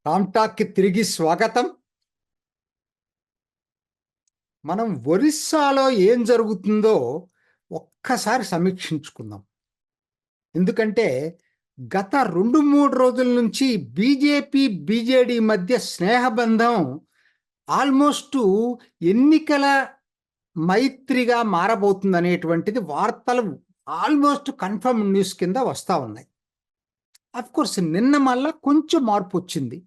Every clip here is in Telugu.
రామ్టాక్కి తిరిగి స్వాగతం. మనం ఒరిస్సాలో ఏం జరుగుతుందో ఒక్కసారి సమీక్షించుకుందాం. ఎందుకంటే గత 2-3 రోజుల నుంచి బీజేపీ, బీజేడీ మధ్య స్నేహబంధం ఆల్మోస్ట్ ఎన్నికల మైత్రిగా మారబోతుందనేటువంటిది వార్తలు ఆల్మోస్ట్ కన్ఫర్మ్ న్యూస్ కింద వస్తా ఉన్నాయి. అఫ్కోర్స్ నిన్న మళ్ళా కొంచెం మార్పు వచ్చింది.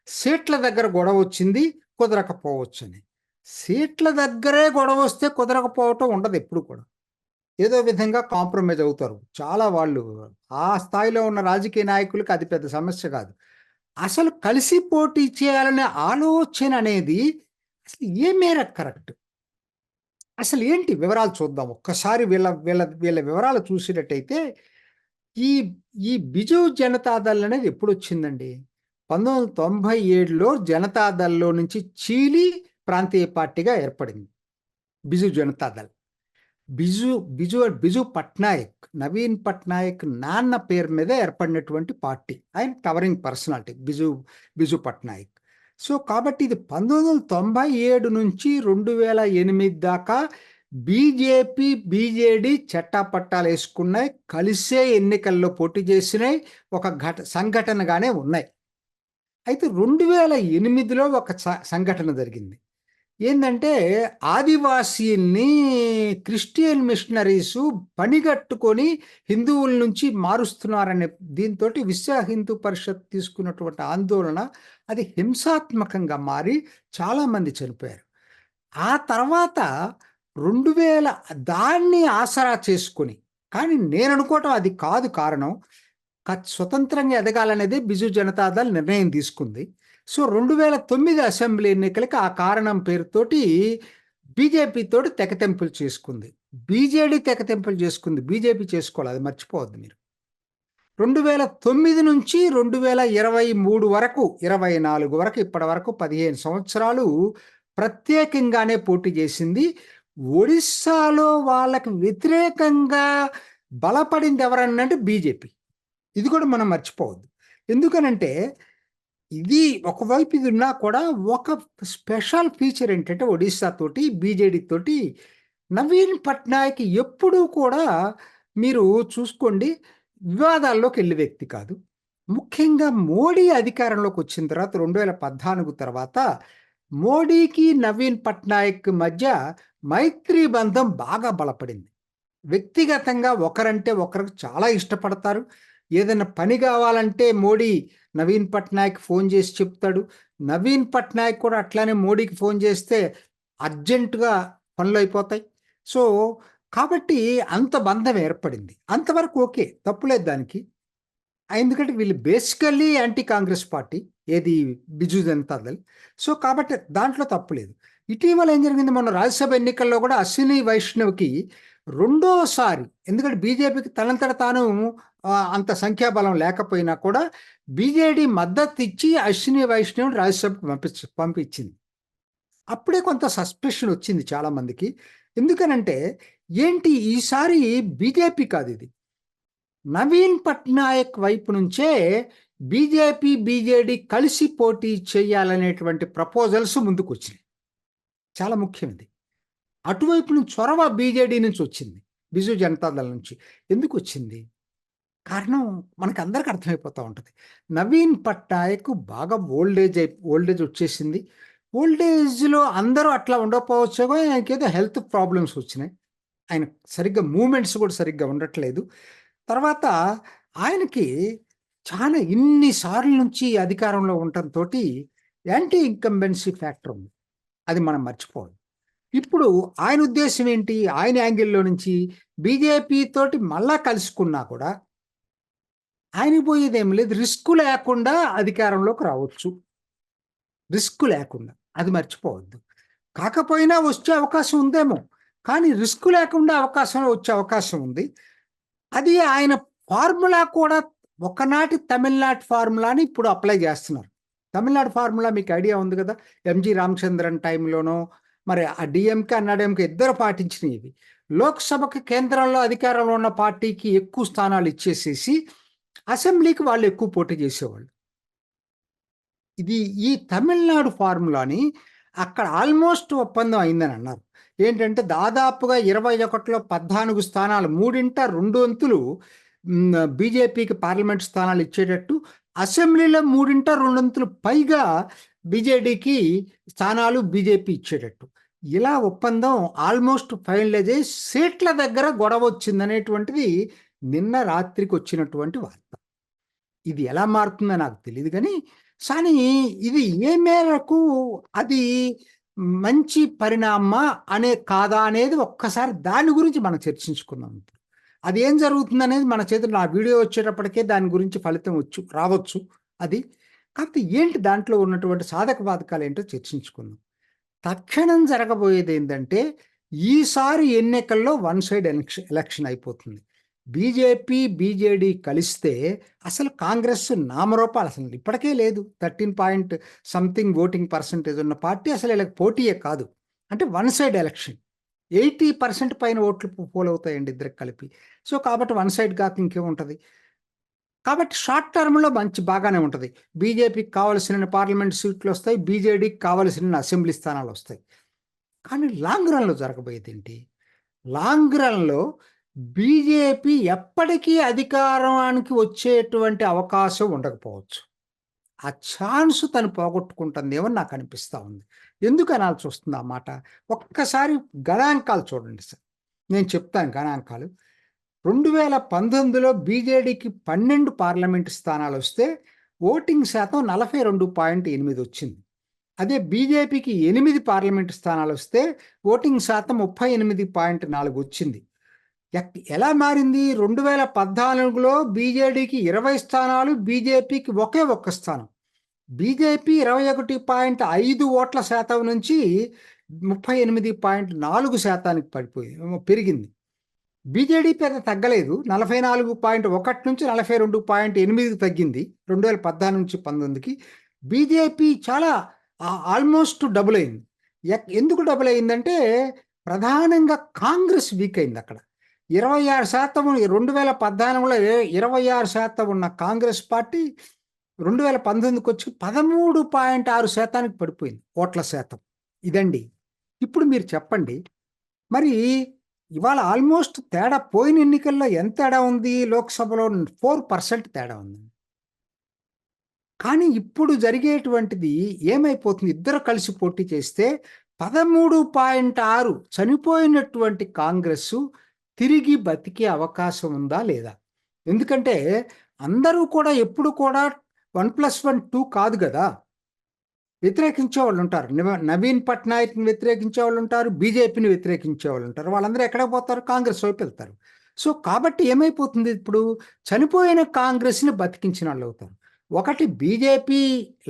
సీట్ల దగ్గర గొడవ వచ్చింది, కుదరకపోవచ్చని. సీట్ల దగ్గరే గొడవ వస్తే కుదరకపోవటం ఉండదు ఎప్పుడు కూడా. ఏదో విధంగా కాంప్రమైజ్ అవుతారు. చాలా వాళ్ళు ఆ స్థాయిలో ఉన్న రాజకీయ నాయకులకి అది పెద్ద సమస్య కాదు. అసలు కలిసి పోటీ చేయాలనే ఆలోచన అనేది అసలు ఏ మేరకు కరెక్ట్? అసలు ఏంటి వివరాలు చూద్దాం. ఒక్కసారి వీళ్ళ వీళ్ళ వీళ్ళ వివరాలు చూసినట్టయితే ఈ ఈ బిజు జనతాదళ్ అనేది ఎప్పుడొచ్చిందండి? 1997లో జనతాదళ్‌లో నుంచి చీలి ప్రాంతీయ పార్టీగా ఏర్పడింది బిజు జనతాదళ్. బిజు బిజు బిజు పట్నాయక్, నవీన్ పట్నాయక్ నాన్న పేరు మీద ఏర్పడినటువంటి పార్టీ. ఆయన covering personality Biju Patnaik. So, కాబట్టి ఇది 1997 నుంచి 2008 దాకా బీజేపీ, బీజేడీ చట్టాపట్టాలేసుకున్నాయి. కలిసే ఎన్నికల్లో పోటీ చేసినాయి. ఒక సంఘటనగానే ఉన్నాయి. అయితే 2008లో ఒక సంఘటన జరిగింది. ఏందంటే ఆదివాసీల్ని క్రిస్టియన్ మిషనరీసు పనిగట్టుకొని హిందువుల నుంచి మారుస్తున్నారనే దీంతోటి విశ్వ హిందూ పరిషత్ తీసుకున్నటువంటి ఆందోళన అది హింసాత్మకంగా మారి చాలామంది చనిపోయారు. ఆ తర్వాత 2000 దాన్ని ఆసరా చేసుకొని, కానీ నేననుకోవటం అది కాదు కారణం. స్వతంత్రంగా ఎదగాలనేది బిజు జనతాదళ్ నిర్ణయం తీసుకుంది. సో, 2009 అసెంబ్లీ ఎన్నికలకి ఆ కారణం పేరుతోటి బీజేపీ తోటి తెగతెంపులు చేసుకుంది. బీజేడీ తెగతెంపులు చేసుకుంది. బీజేపీ చేసుకోవాలి. అది మర్చిపోవద్దు మీరు. 2009 నుంచి 2023 వరకు, 24 వరకు, ఇప్పటి వరకు 15 సంవత్సరాలు ప్రత్యేకంగానే పోటీ చేసింది. ఒడిస్సాలో వాళ్ళకి వ్యతిరేకంగా బలపడింది ఎవరనంటే బీజేపీ. ఇది కూడా మనం మర్చిపోవద్దు. ఎందుకనంటే ఇది ఒకవైపు ఇది ఉన్నా కూడా ఒక స్పెషల్ ఫీచర్ ఏంటంటే ఒడిస్సా తోటి, బీజేడీ తోటి నవీన్ పట్నాయక్ ఎప్పుడూ కూడా మీరు చూసుకోండి వివాదాల్లోకి వెళ్ళే వ్యక్తి కాదు. ముఖ్యంగా మోడీ అధికారంలోకి వచ్చిన తర్వాత 2014 తర్వాత మోడీకి, నవీన్ పట్నాయక్ మధ్య మైత్రి బంధం బాగా బలపడింది. వ్యక్తిగతంగా ఒకరంటే ఒకరికి చాలా ఇష్టపడతారు. ఏదైనా పని కావాలంటే మోడీ నవీన్ పట్నాయక్ ఫోన్ చేసి చెప్తాడు. నవీన్ పట్నాయక్ కూడా అట్లానే మోడీకి ఫోన్ చేస్తే అర్జెంటుగా పనులు అయిపోతాయి. సో, కాబట్టి అంత బంధం ఏర్పడింది. అంతవరకు ఓకే, తప్పులేదు దానికి. ఎందుకంటే వీళ్ళు బేసికల్లీ యాంటీ కాంగ్రెస్ పార్టీ. ఏది బిజు జనతాదళ్. సో, కాబట్టి దాంట్లో తప్పులేదు. ఇటీవల ఏం జరిగింది, మొన్న రాజ్యసభ ఎన్నికల్లో కూడా అశ్విని వైష్ణవ్‌కి రెండోసారి, ఎందుకంటే బీజేపీకి తనంతట తాను అంత సంఖ్యాబలం లేకపోయినా కూడా బీజేడీ మద్దతిచ్చి అశ్విని వైష్ణవ్‌ని రాజ్యసభకు పంపించింది. అప్పుడే కొంత సస్పెషన్ వచ్చింది చాలామందికి. ఎందుకనంటే ఏంటి ఈసారి బీజేపీ కాదిది. నవీన్ పట్నాయక్ వైపు నుంచే బీజేపీ, బీజేడీ కలిసి పోటీ చేయాలనేటువంటి ప్రపోజల్స్ ముందుకొచ్చినాయి. చాలా ముఖ్యం ఇది. అటువైపు నుంచి చొరవ బీజేడీ నుంచి వచ్చింది. బిజు జనతాదళ్ నుంచి. ఎందుకొచ్చింది? కారణం మనకందరికి అర్థమైపోతా ఉంటది. నవీన్ పట్నాయక్ బాగా ఓల్డేజ్ వచ్చేసింది. ఓల్డేజ్‌లో అందరూ అట్లా ఉండకపోవచ్చేమో, ఆయనకేదో హెల్త్ ప్రాబ్లమ్స్ వచ్చినాయి. ఆయన సరిగ్గా మూవ్‌మెంట్స్ కూడా సరిగ్గా ఉండట్లేదు. తర్వాత ఆయనకి చాలా ఇన్ని సార్లు నుంచి అధికారంలో ఉండటంతోటి యాంటీ ఇన్కంబెన్సీ ఫ్యాక్టర్ ఉంది. అది మనం మర్చిపోవద్దు. ఇప్పుడు ఆయన ఉద్దేశ్యం ఏంటి? ఆయన యాంగిల్‌లో నుంచి బీజేపీ తోటి మళ్ళా కలుసుకున్నా కూడా ఆయనకి పోయేదేం లేదు. రిస్క్ లేకుండా అధికారంలోకి రావచ్చు. రిస్క్ లేకుండా. అది మర్చిపోవద్దు. కాకపోయినా వచ్చే అవకాశం ఉందేమో. కానీ రిస్క్ లేకుండా వచ్చే అవకాశం ఉంది. అది ఆయన ఫార్ములా కూడా ఒకనాటి తమిళనాడు ఫార్ములాని ఇప్పుడు అప్లై చేస్తున్నారు. తమిళనాడు ఫార్ములా మీకు ఐడియా ఉంది కదా! ఎంజి రామచంద్రన్ టైంలోనో, మరి ఆ డీఎంకే, అన్నాడీఎంకే ఇద్దరు పాటించినవి ఇవి. లోక్సభకి కేంద్రంలో అధికారంలో ఉన్న పార్టీకి ఎక్కువ స్థానాలు ఇచ్చేసేసి అసెంబ్లీకి వాళ్ళు ఎక్కువ పోటీ చేసేవాళ్ళు. ఇది ఈ తమిళనాడు ఫార్ములాని అక్కడ ఆల్మోస్ట్ ఒప్పందం అయిందని అన్నారు. ఏంటంటే దాదాపుగా 21లో 14 స్థానాలు, 2 వంతులు బీజేపీకి పార్లమెంట్ స్థానాలు ఇచ్చేటట్టు, అసెంబ్లీలో 2 వంతులు పైగా బీజేడీకి స్థానాలు బీజేపీ ఇచ్చేటట్టు ఇలా ఒప్పందం ఆల్మోస్ట్ ఫైనలైజ్ అయ్యి సీట్ల దగ్గర గొడవ వచ్చిందనేటువంటిది నిన్న రాత్రికి వచ్చినటువంటి వార్త. ఇది ఎలా మారుతుందో నాకు తెలియదు కానీ ఇది ఏ మేరకు అది మంచి పరిణామమా అనే కాదా అనేది ఒక్కసారి దాని గురించి మనం చర్చించుకుందాం. ఇప్పుడు అది ఏం జరుగుతుంది అనేది మన చేతులు, నా వీడియో వచ్చేటప్పటికే దాని గురించి ఫలితం రావచ్చు. అది కాకపోతే ఏంటి దాంట్లో ఉన్నటువంటి సాధక బాధకాలు ఏంటో చర్చించుకుందాం. తక్షణం జరగబోయేది ఏంటంటే ఈసారి ఎన్నికల్లో వన్ సైడ్ ఎలక్షన్ అయిపోతుంది. బీజేపీ బీజేడీ కలిస్తే అసలు కాంగ్రెస్ నామరూపాలు అసలు ఇప్పటికే లేదు. 13 ఓటింగ్ పర్సెంటేజ్ ఉన్న పార్టీ అసలు ఇలా పోటీయే కాదు. అంటే వన్ సైడ్ ఎలక్షన్ 80% పైన ఓట్లు పోల్ అవుతాయండి ఇద్దరికి కలిపి. సో కాబట్టి వన్ సైడ్ కాక ఇంకేముంటుంది. కాబట్టి షార్ట్ టర్మ్లో బాగానే ఉంటుంది. బీజేపీకి కావలసిన పార్లమెంట్ సీట్లు వస్తాయి, బీజేడీకి కావలసిన అసెంబ్లీ స్థానాలు వస్తాయి. కానీ లాంగ్ రన్లో జరగబోయేది ఏంటి? లాంగ్ రన్లో బీజేపీ ఎప్పటికీ అధికారానికి వచ్చేటువంటి అవకాశం ఉండకపోవచ్చు. ఆ ఛాన్స్ తను పోగొట్టుకుంటుందేమో నాకు అనిపిస్తూ ఉంది. ఎందుకు అనాల్సి వస్తుంది ఆ మాట? ఒక్కసారి గణాంకాలు చూడండి సార్, నేను చెప్తాను గణాంకాలు. 2019లో బీజేడీకి 12 పార్లమెంటు స్థానాలు వస్తే ఓటింగ్ శాతం 42.8 వచ్చింది. అదే బీజేపీకి 8 పార్లమెంటు స్థానాలు వస్తే ఓటింగ్ శాతం 38.4 వచ్చింది. ఎలా మారింది? 2014లో బీజేడీకి 20 స్థానాలు, బీజేపీకి ఒకే ఒక్క స్థానం. బీజేపీ 21.5 ఓట్ల శాతం నుంచి 38.4 శాతానికి పెరిగింది. బీజేడీ పెద్ద తగ్గలేదు. 44.1 నుంచి 42.8 తగ్గింది 2014 నుంచి 19కి. బీజేపీ చాలా ఆల్మోస్ట్ డబుల్ అయింది. ఎందుకు డబుల్ అయిందంటే ప్రధానంగా కాంగ్రెస్ వీక్ అయింది. అక్కడ 26% 2014లో 26% ఉన్న కాంగ్రెస్ పార్టీ 2019కి వచ్చి 13.6 శాతానికి పడిపోయింది ఓట్ల శాతం. ఇదండి. ఇప్పుడు మీరు చెప్పండి, మరి ఇవాళ ఆల్మోస్ట్ తేడా, పోయిన ఎన్నికల్లో ఎంత తేడా ఉంది? లోక్సభలో 4% తేడా ఉంది. కానీ ఇప్పుడు జరిగేటువంటిది ఏమైపోతుంది? ఇద్దరు కలిసి పోటీ చేస్తే 13.6 చనిపోయినటువంటి కాంగ్రెస్ తిరిగి బతికే అవకాశం ఉందా లేదా? ఎందుకంటే అందరూ కూడా ఎప్పుడు కూడా 1+1 2 కాదు కదా. వ్యతిరేకించే వాళ్ళు ఉంటారు. నవీన్ పట్నాయక్ని వ్యతిరేకించే వాళ్ళు ఉంటారు, బీజేపీని వ్యతిరేకించే వాళ్ళు ఉంటారు. వాళ్ళందరూ ఎక్కడికి పోతారు? కాంగ్రెస్ వైపు వెళ్తారు. సో కాబట్టి ఏమైపోతుంది? ఇప్పుడు చనిపోయిన కాంగ్రెస్ని బతికించిన వాళ్ళు అవుతారు. ఒకటి, బీజేపీ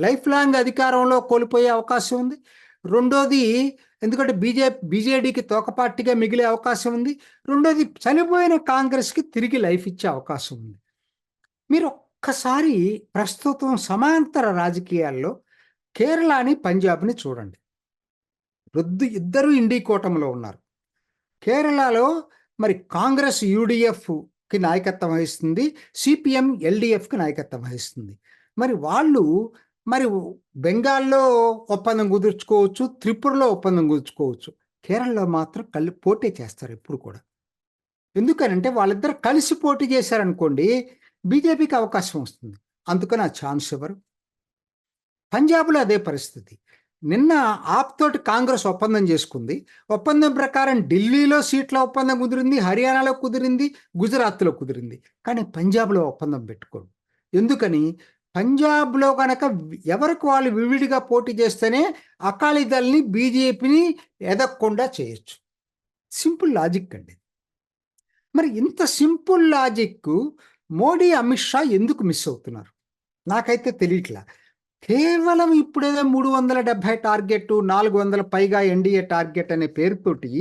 లైఫ్ లాంగ్ అధికారంలో కోల్పోయే అవకాశం ఉంది. రెండోది, ఎందుకంటే బీజేడీకి తోక పార్టీగా మిగిలే అవకాశం ఉంది. రెండోది, చనిపోయిన కాంగ్రెస్కి తిరిగి లైఫ్ ఇచ్చే అవకాశం ఉంది. మీరు ఒక్కసారి ప్రస్తుతం సమాంతర రాజకీయాల్లో కేరళని, పంజాబ్ని చూడండి. ఇద్దరు ఇండి కూటమిలో ఉన్నారు. కేరళలో మరి కాంగ్రెస్ యూడిఎఫ్కి నాయకత్వం వహిస్తుంది, సిపిఎం ఎల్డిఎఫ్కి నాయకత్వం వహిస్తుంది. మరి వాళ్ళు బెంగాల్లో ఒప్పందం కుదుర్చుకోవచ్చు, త్రిపురలో ఒప్పందం కుదుర్చుకోవచ్చు. కేరళలో మాత్రం పోటీ చేస్తారు ఎప్పుడు కూడా. ఎందుకనంటే వాళ్ళిద్దరు కలిసి పోటీ చేశారనుకోండి, బీజేపీకి అవకాశం వస్తుంది. అందుకని ఆ ఛాన్స్ ఎవరు? పంజాబ్లో అదే పరిస్థితి. నిన్న ఆప్ తోటి కాంగ్రెస్ ఒప్పందం చేసుకుంది. ఒప్పందం ప్రకారం ఢిల్లీలో సీట్ల ఒప్పందం కుదిరింది, హర్యానాలో కుదిరింది, గుజరాత్లో కుదిరింది. కానీ పంజాబ్లో ఒప్పందం పెట్టుకోడు. ఎందుకని? పంజాబ్లో కనుక ఎవరికి వాళ్ళు విడివిడిగా పోటీ చేస్తేనే అకాలీదల్ని, బీజేపీని ఎదగకుండా చేయొచ్చు. సింపుల్ లాజిక్ అండి. మరి ఇంత సింపుల్ లాజిక్ మోడీ, అమిత్ షా ఎందుకు మిస్ అవుతున్నారు? నాకైతే తెలియట్లా. కేవలం ఇప్పుడేదో 370 టార్గెట్, 400 పైగా ఎన్డీఏ టార్గెట్ అనే పేరుతోటి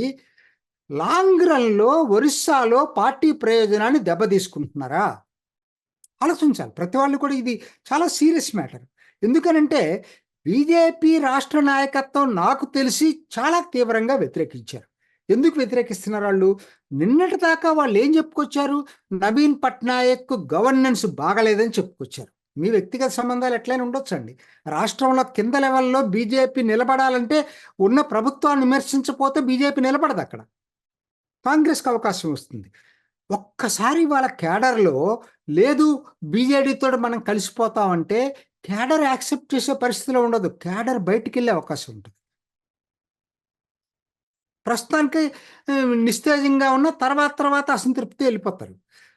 లాంగ్ రన్లో ఒరిస్సాలో పార్టీ ప్రయోజనాన్ని దెబ్బతీసుకుంటున్నారా? ఆలోచించాలి ప్రతి వాళ్ళు కూడా. ఇది చాలా సీరియస్ మ్యాటర్. ఎందుకనంటే బీజేపీ రాష్ట్ర నాయకత్వం నాకు తెలిసి చాలా తీవ్రంగా వ్యతిరేకించారు. ఎందుకు వ్యతిరేకిస్తున్నారు వాళ్ళు? నిన్నటి దాకా వాళ్ళు ఏం చెప్పుకొచ్చారు? నవీన్ పట్నాయక్ గవర్నెన్స్ బాగలేదని చెప్పుకొచ్చారు. మీ వ్యక్తిగత సంబంధాలు ఎట్లయినా ఉండొచ్చండి. రాష్ట్రంలో కింద లెవెల్‌లో బీజేపీ నిలబడాలంటే ఉన్న ప్రభుత్వాన్ని విమర్శించకపోతే బీజేపీ నిలబడదు అక్కడ. కాంగ్రెస్‌కి అవకాశం వస్తుంది. ఒక్కసారి వాళ్ళ క్యాడర్‌లో లేదు బీజేడీతోటి మనం కలిసిపోతామంటే క్యాడర్ యాక్సెప్ట్ చేసే పరిస్థితిలో ఉండదు. క్యాడర్ బయటికెళ్ళే అవకాశం ఉంటుంది. ప్రస్తుతానికి నిస్తేజంగా ఉన్న తర్వాత అసంతృప్తి వెళ్ళిపోతారు.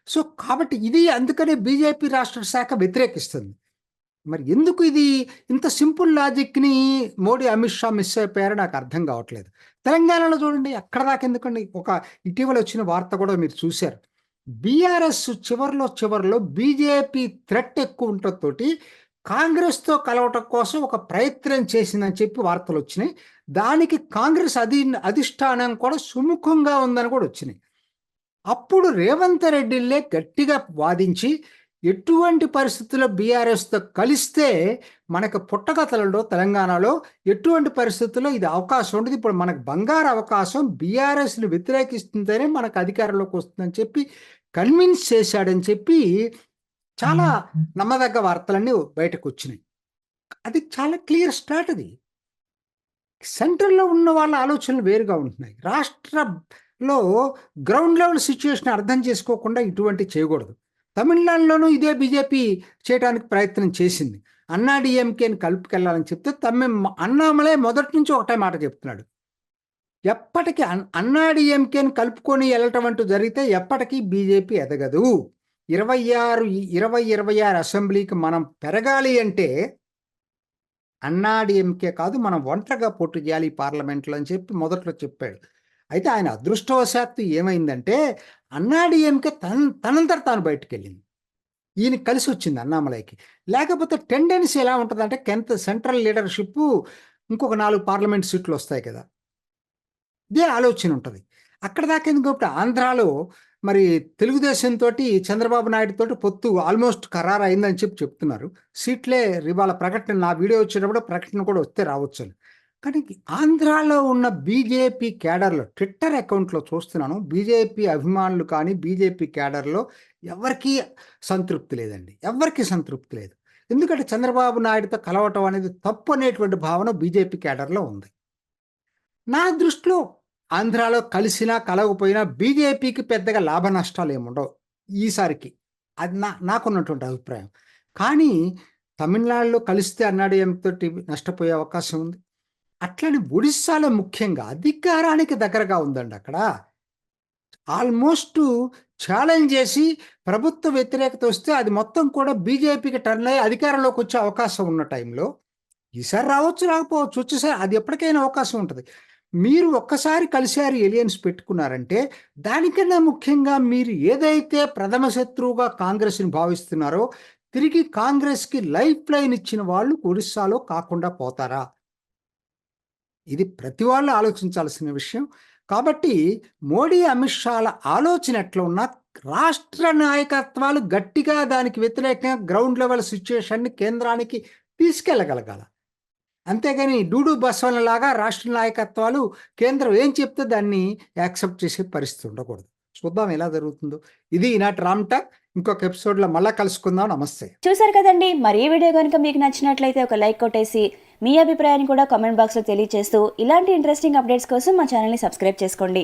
సో, కాబట్టి ఇది అందుకనే బీజేపీ రాష్ట్ర శాఖ వ్యతిరేకిస్తుంది. మరి ఎందుకు ఇది ఇంత సింపుల్ లాజిక్‌ని మోడీ, అమిత్ షా మిస్ అయిపోయారో నాకు అర్థం కావట్లేదు. తెలంగాణలో చూడండి అక్కడ దాకా ఎందుకండి ఇటీవల వచ్చిన వార్త కూడా మీరు చూసారు. బీఆర్ఎస్ చివర్లో బీజేపీ థ్రెట్ ఎక్కువ ఉండటంతోటి కాంగ్రెస్‌తో కలవటం కోసం ఒక ప్రయత్నం చేసిందని చెప్పి వార్తలొచ్చినాయి. దానికి కాంగ్రెస్ అధిష్టానం కూడా సుముఖంగా ఉందని కూడా వచ్చినాయి. అప్పుడు రేవంత్ రెడ్డిలే గట్టిగా వాదించి ఎటువంటి పరిస్థితుల్లో బీఆర్ఎస్‌తో కలిస్తే మనకు పుట్టగతులలో తెలంగాణలో ఎటువంటి పరిస్థితుల్లో ఇది అవకాశం ఉండదు. ఇప్పుడు మనకు బంగారు అవకాశం బీఆర్ఎస్‌ని వ్యతిరేకిస్తుంటేనే మనకు అధికారంలోకి వస్తుందని చెప్పి కన్విన్స్ చేశాడని చెప్పి చాలా నమ్మదగ్గ వార్తలన్నీ బయటకొచ్చినాయి. అది చాలా క్లియర్ స్ట్రాటజీ. సెంట్రల్‌లో ఉన్న వాళ్ళ ఆలోచనలు వేరుగా ఉంటున్నాయి. రాష్ట్రంలో గ్రౌండ్ లెవెల్ సిట్యుయేషన్ అర్థం చేసుకోకుండా ఇటువంటివి చేయకూడదు. తమిళనాడులోనూ ఇదే బీజేపీ చేయడానికి ప్రయత్నం చేసింది. అన్నా డీఎంకేని కలుపుకెళ్ళాలని చెప్తే అన్నామలై మొదటి నుంచి ఒకటే మాట చెప్తున్నాడు. ఎప్పటికీ అన్నా డీఎంకేని కలుపుకొని వెళ్ళటం అంటూ జరిగితే ఎప్పటికీ బీజేపీ ఎదగదు. 26 అసెంబ్లీకి మనం పెరగాలి అంటే అన్నా డీఎంకే కాదు మనం ఒంటరిగా పోటీ చేయాలి ఈ పార్లమెంట్లో అని చెప్పి మొదట్లో చెప్పాడు. అయితే ఆయన అదృష్టవశాత్తు ఏమైందంటే అన్నా డీఎంకే తనంతట తాను బయటకెళ్ళింది. ఈయనకి కలిసి వచ్చింది అన్నామలైకి. లేకపోతే టెండెన్సీ ఎలా ఉంటుందంటే సెంట్రల్ లీడర్‌షిప్పు ఇంకొక 4 పార్లమెంట్ సీట్లు వస్తాయి కదా! ఇదే ఆలోచన ఉంటది. అక్కడ దాకా ఎందుకు ఇప్పుడు ఆంధ్రాలో మరి తెలుగుదేశంతోటి చంద్రబాబు నాయుడుతోటి పొత్తు ఆల్మోస్ట్ ఖరారయిందని చెప్తున్నారు. సీట్లే ఇవాళ ప్రకటన నా వీడియో వచ్చేటప్పుడు ప్రకటన కూడా వస్తే రావచ్చని. కానీ ఆంధ్రాలో ఉన్న బీజేపీ క్యాడర్‌లో ట్విట్టర్ అకౌంట్‌లో చూస్తున్నాను. బీజేపీ అభిమానులు కానీ, బీజేపీ క్యాడర్‌లో ఎవరికీ సంతృప్తి లేదండి. ఎవ్వరికీ సంతృప్తి లేదు. ఎందుకంటే చంద్రబాబు నాయుడుతో కలవటం అనేది తప్పు అనేటువంటి భావన బీజేపీ క్యాడర్‌లో ఉంది. నా దృష్టిలో ఆంధ్రాలో కలిసినా, కలవకపోయినా బీజేపీకి పెద్దగా లాభ నష్టాలేముండవు ఈసారికి. అది నాకున్నటువంటి అభిప్రాయం. కానీ తమిళనాడులో కలిస్తే అన్నాడీఎంకేతోటి నష్టపోయే అవకాశం ఉంది. అట్లనే ఒడిస్సాలో ముఖ్యంగా అధికారానికి దగ్గరగా ఉందండి అక్కడ. ఆల్మోస్ట్ ఛాలెంజ్ చేసి ప్రభుత్వ వ్యతిరేకత వస్తే అది మొత్తం కూడా బీజేపీకి టర్న్ అయ్యి అధికారంలోకి వచ్చే అవకాశం ఉన్న టైంలో ఈసారి రావచ్చు, రాకపోవచ్చు. వచ్చేసారి అది ఎప్పటికైనా అవకాశం ఉంటది. మీరు ఒక్కసారి కలిసారు ఎలియన్స్ పెట్టుకున్నారంటే దానికన్నా ముఖ్యంగా మీరు ఏదైతే ప్రథమ శత్రువుగా కాంగ్రెస్‌ని భావిస్తున్నారో తిరిగి కాంగ్రెస్‌కి లైఫ్ లైన్ ఇచ్చిన వాళ్ళు ఒరిస్సాలో కాకుండా పోతారా? ఇది ప్రతి వాళ్ళు ఆలోచించాల్సిన విషయం. కాబట్టి మోడీ, అమిత్ షాల ఆలోచన ఎట్లా ఉన్నా రాష్ట్ర నాయకత్వాలు గట్టిగా దానికి వ్యతిరేకంగా గ్రౌండ్ లెవెల్ సిట్యుయేషన్‌ని కేంద్రానికి తీసుకెళ్ళగలగాల. అంతేగాని డూడు బసవన్నలాగా రాష్ట్ర నాయకత్వాలు కేంద్రం ఏం చెప్తే దాన్ని యాక్సెప్ట్ చేసే పరిస్థితి ఉండకూడదు. చూద్దాం ఎలా జరుగుతుందో. ఇది ఈనాటి రామ్ టాక్. ఇంకొక ఎపిసోడ్‌లో మళ్ళా కలుసుకుందాం. నమస్తే. చూసారు కదండి. మరి ఈ వీడియో కనుక మీకు నచ్చినట్లయితే ఒక లైక్ కొట్టేసి మీ అభిప్రాయాన్ని కూడా కామెంట్ బాక్స్‌లో తెలియజేస్తూ ఇలాంటి ఇంట్రెస్టింగ్ అప్డేట్స్ కోసం మా ఛానల్‌ని సబ్స్క్రైబ్ చేసుకోండి.